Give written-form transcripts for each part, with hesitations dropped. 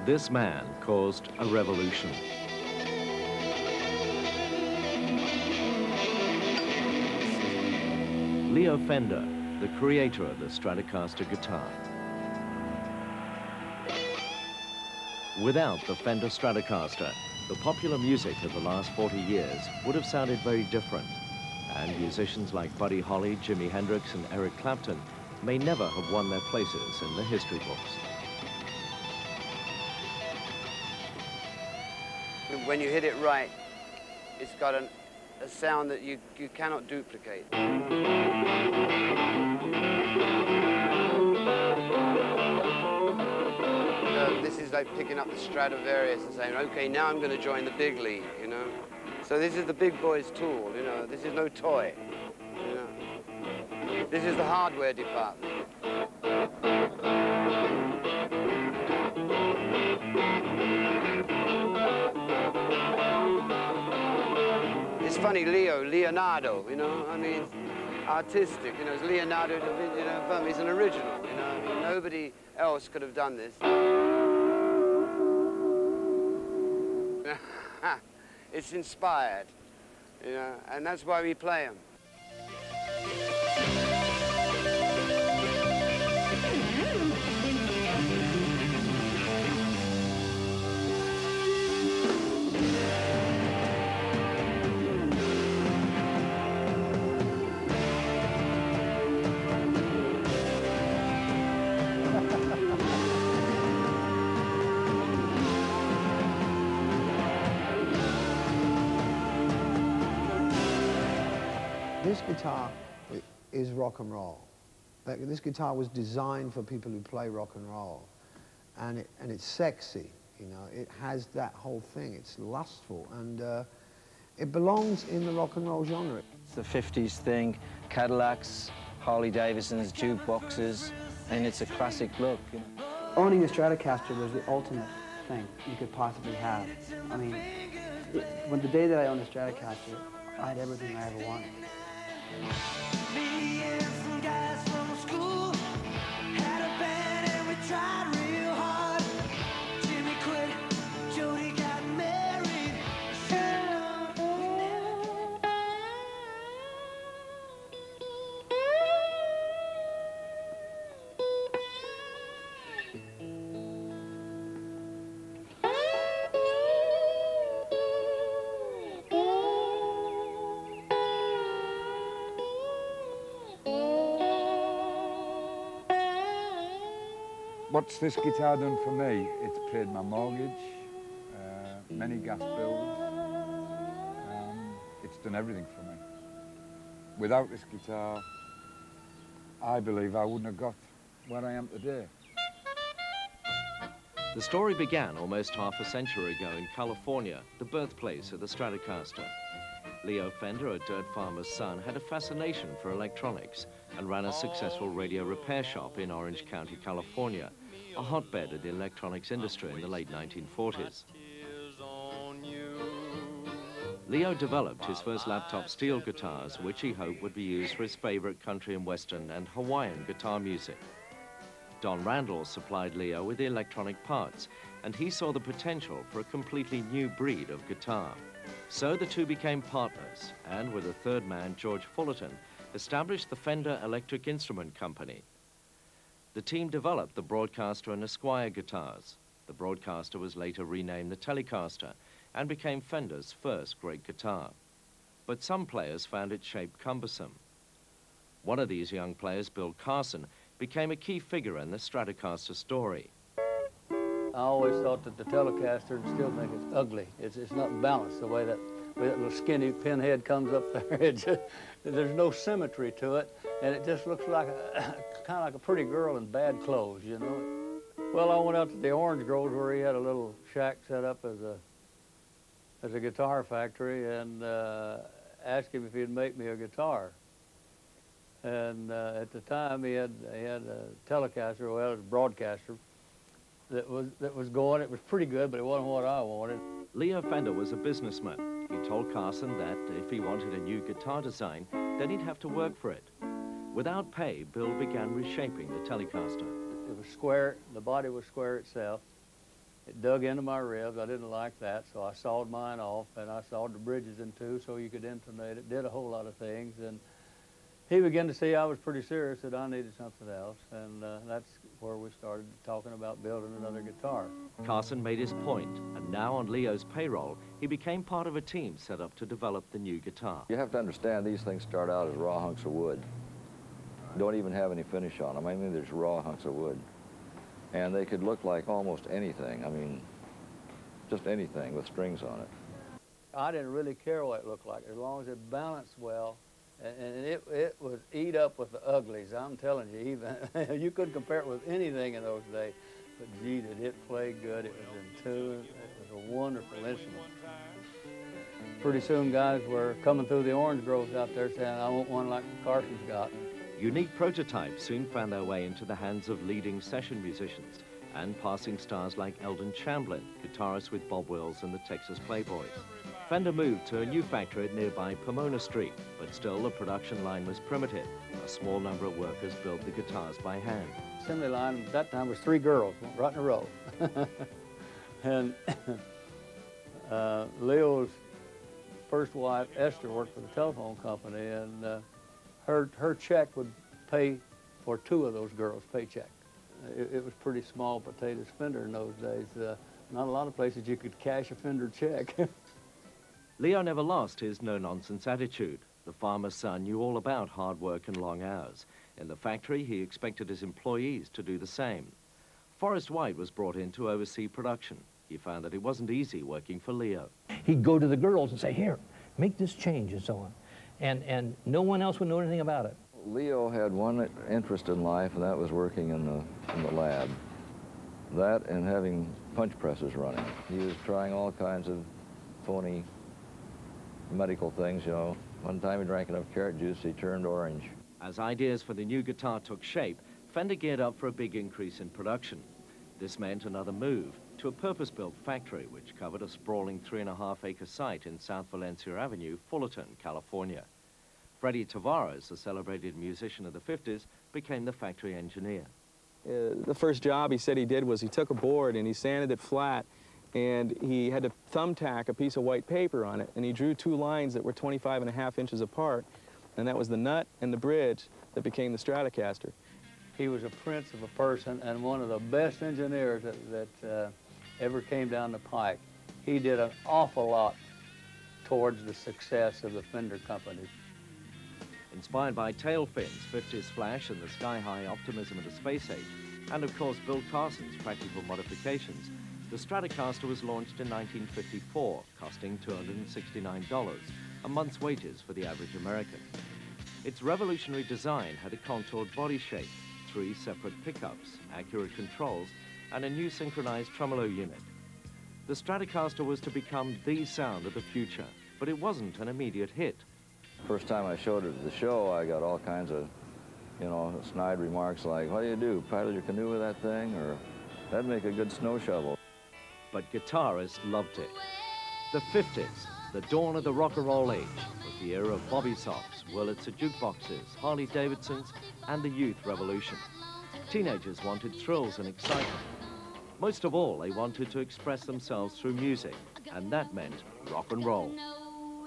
This man caused a revolution. Leo Fender, the creator of the Stratocaster guitar. Without the Fender Stratocaster, the popular music of the last 40 years would have sounded very different, and musicians like Buddy Holly, Jimi Hendrix, and Eric Clapton may never have won their places in the history books. When you hit it right, it's got a sound that you cannot duplicate. This is like picking up the Stradivarius and saying, okay, now I'm going to join the big league, you know? So this is the big boy's tool, you know? This is no toy, you know? This is the hardware department. It's funny, Leonardo, you know, I mean, artistic, you know, it's Leonardo da Vinci, you know, he's an original, you know, I mean, nobody else could have done this. It's inspired, you know, and that's why we play them. This guitar is rock and roll. This guitar was designed for people who play rock and roll. And it's sexy, you know. It has that whole thing. It's lustful, and it belongs in the rock and roll genre. It's the 50s thing, Cadillacs, Harley Davidsons, jukeboxes, and it's a classic look. You know. Owning a Stratocaster was the ultimate thing you could possibly have. I mean, when the day that I owned a Stratocaster, I had everything I ever wanted. Me and some guys from school had a band and we tried real hard. Jimmy quit, Jody got married. What's this guitar done for me? It's paid my mortgage, many gas bills. It's done everything for me. Without this guitar, I believe I wouldn't have got where I am today. The story began almost half a century ago in California, the birthplace of the Stratocaster. Leo Fender, a dirt farmer's son, had a fascination for electronics and ran a successful radio repair shop in Orange County, California, a hotbed of the electronics industry in the late 1940s. Leo developed his first laptop steel guitars, which he hoped would be used for his favorite country and western and Hawaiian guitar music. Don Randall supplied Leo with the electronic parts, and he saw the potential for a completely new breed of guitar. So the two became partners, and with a third man, George Fullerton, established the Fender Electric Instrument Company. The team developed the Broadcaster and Esquire guitars. The Broadcaster was later renamed the Telecaster and became Fender's first great guitar. But some players found its shape cumbersome. One of these young players, Bill Carson, became a key figure in the Stratocaster story. I always thought that the Telecaster, and still think it's ugly. It's not balanced the way that little skinny pinhead comes up there. There's no symmetry to it, and it just looks like kind of like a pretty girl in bad clothes, you know. Well, I went out to the orange groves where he had a little shack set up as a guitar factory, and asked him if he'd make me a guitar. And at the time, he had a Telecaster, well, it was a Broadcaster, that was going. It was pretty good, but it wasn't what I wanted. Leo Fender was a businessman. He told Carson that if he wanted a new guitar design, then he'd have to work for it. Without pay, Bill began reshaping the Telecaster. It was square, the body was square itself. It it dug into my ribs. I didn't like that, so I sawed mine off, and I sawed the bridges in two so you could intonate it, did a whole lot of things. And he began to see I was pretty serious, that I needed something else, and that's where we started talking about building another guitar. Carson made his point, and now on Leo's payroll, he became part of a team set up to develop the new guitar. You have to understand these things start out as raw hunks of wood. Don't even have any finish on them. I mean, there's raw hunks of wood. And they could look like almost anything. I mean, just anything with strings on it. I didn't really care what it looked like, as long as it balanced well. And it would eat up with the uglies, I'm telling you. Even you couldn't compare it with anything in those days. But gee, did it play good. It was in tune. It was a wonderful instrument. Pretty soon guys were coming through the orange groves out there saying, I want one like Carson's got. Unique prototypes soon found their way into the hands of leading session musicians and passing stars like Eldon Chamblin, guitarist with Bob Wills and the Texas Playboys. Fender moved to a new factory at nearby Pomona Street, but still the production line was primitive. A small number of workers built the guitars by hand. Assembly line at that time was 3 girls, right in a row. And Leo's first wife, Esther, worked for the telephone company, and her check would pay for 2 of those girls' paycheck. It was pretty small potatoes Fender in those days. Not a lot of places you could cash a Fender check. Leo never lost his no-nonsense attitude. The farmer's son knew all about hard work and long hours. In the factory, he expected his employees to do the same. Forrest White was brought in to oversee production. He found that it wasn't easy working for Leo. He'd go to the girls and say, here, make this change and so on. And no one else would know anything about it. Leo had one interest in life, and that was working in the lab. That and having punch presses running. He was trying all kinds of phony medical things, you know. One time he drank enough carrot juice, he turned orange. As ideas for the new guitar took shape, Fender geared up for a big increase in production. This meant another move to a purpose-built factory which covered a sprawling 3.5-acre site in South Valencia Avenue, Fullerton, California. Freddie Tavares, a celebrated musician of the 50s, became the factory engineer. The first job he said he did was he took a board and he sanded it flat, and he had to thumbtack a piece of white paper on it, and he drew 2 lines that were 25.5 inches apart, and that was the nut and the bridge that became the Stratocaster. He was a prince of a person and one of the best engineers that ever came down the pike. He did an awful lot towards the success of the Fender company. Inspired by tail fins, 50s flash, and the sky-high optimism of the space age, and of course Bill Carson's practical modifications, the Stratocaster was launched in 1954, costing $269, a month's wages for the average American. Its revolutionary design had a contoured body shape, 3 separate pickups, accurate controls, and a new synchronized tremolo unit. The Stratocaster was to become the sound of the future, but it wasn't an immediate hit. First time I showed it at the show, I got all kinds of, you know, snide remarks like, what do? Paddle your canoe with that thing? Or, that'd make a good snow shovel. But guitarists loved it. The 50s, the dawn of the rock and roll age, was the era of bobby socks, Wurlitzer jukeboxes, Harley Davidsons, and the youth revolution. Teenagers wanted thrills and excitement. Most of all, they wanted to express themselves through music, and that meant rock and roll.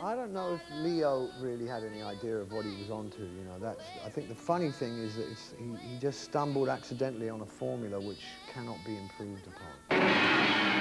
I don't know if Leo really had any idea of what he was onto, you know. I think the funny thing is that he just stumbled accidentally on a formula which cannot be improved upon.